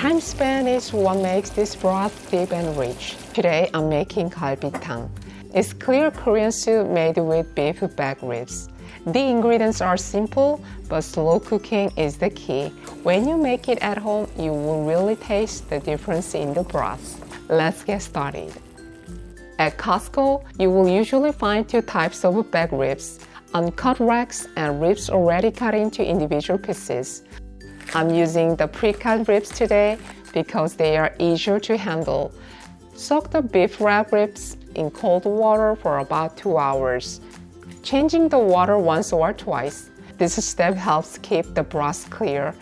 Time spent is what makes this broth deep and rich. Today I'm making Galbitang. It's clear Korean soup made with beef back ribs. The ingredients are simple, but slow cooking is the key. When you make it at home, you will really taste the difference in the broth. Let's get started. At Costco, you will usually find two types of back ribs, uncut racks and ribs already cut into individual pieces. I'm using the pre-cut ribs today because they are easier to handle. Soak the beef rack ribs in cold water for about 2 hours, changing the water once or twice. This step helps keep the broth clear.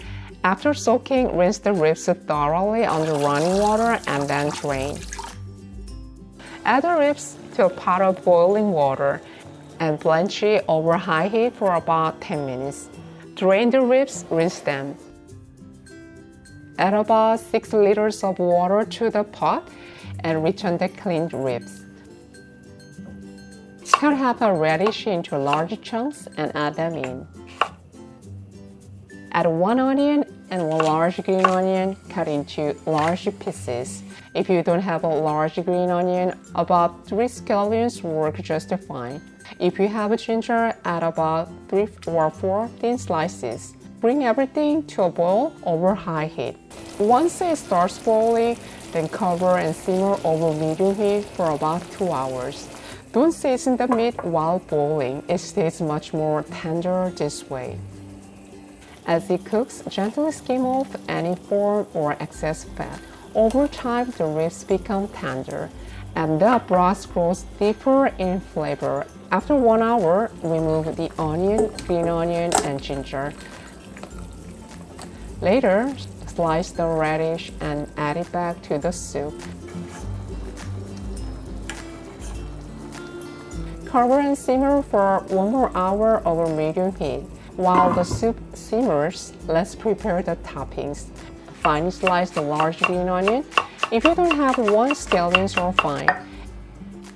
After soaking, rinse the ribs thoroughly under running water and then drain. Add the ribs to a pot of boiling water and blanch it over high heat for about 10 minutes. Drain the ribs, rinse them. Add about 6 liters of water to the pot and return the cleaned ribs. Cut half a radish into large chunks and add them in. Add 1 onion and 1 large green onion cut into large pieces. If you don't have a large green onion, about 3 scallions work just fine. If you have ginger, add about 3 or 4 thin slices. Bring everything to a boil over high heat. Once it starts boiling, then cover and simmer over medium heat for about 2 hours. Don't season the meat while boiling. It stays much more tender this way. As it cooks, gently skim off any foam or excess fat. Over time, the ribs become tender, and the broth grows deeper in flavor. After 1 hour, remove the onion, green onion, and ginger. Later, slice the radish and add it back to the soup. Cover and simmer for 1 more hour over medium heat. While the soup simmers, let's prepare the toppings. Finely slice the large green onion. If you don't have 1 scallion or fine.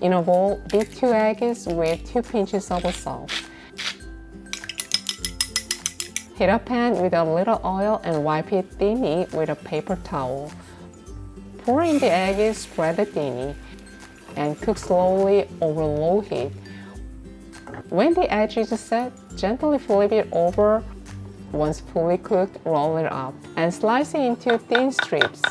In a bowl, beat 2 eggs with 2 pinches of salt. Heat a pan with a little oil and wipe it thinly with a paper towel. Pour in the eggs, spread the thinly, and cook slowly over low heat. When the edge is set, gently flip it over. Once fully cooked, roll it up and slice it into thin strips.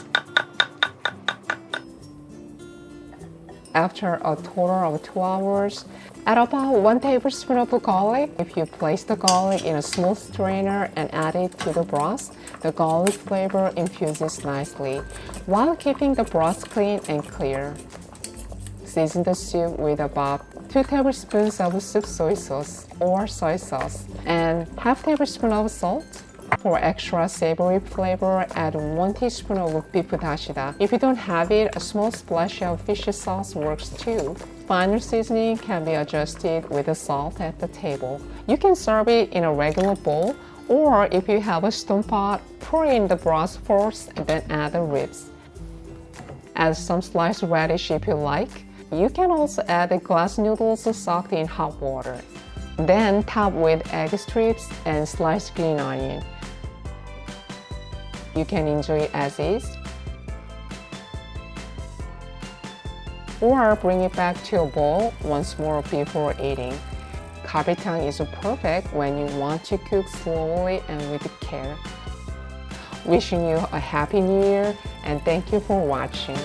After a total of 2 hours, add about 1 tablespoon of garlic. If you place the garlic in a small strainer and add it to the broth, the garlic flavor infuses nicely, while keeping the broth clean and clear. Season the soup with about 2 tablespoons of soup soy sauce or soy sauce and half tablespoon of salt. For extra savory flavor, add 1 teaspoon of beef dashida. If you don't have it, a small splash of fish sauce works too. Final seasoning can be adjusted with the salt at the table. You can serve it in a regular bowl, or if you have a stone pot, pour in the broth first and then add the ribs. Add some sliced radish if you like. You can also add the glass noodles soaked in hot water. Then top with egg strips and sliced green onion. You can enjoy it as is, or bring it back to a bowl once more before eating. Galbitang is perfect when you want to cook slowly and with care. Wishing you a happy new year and thank you for watching.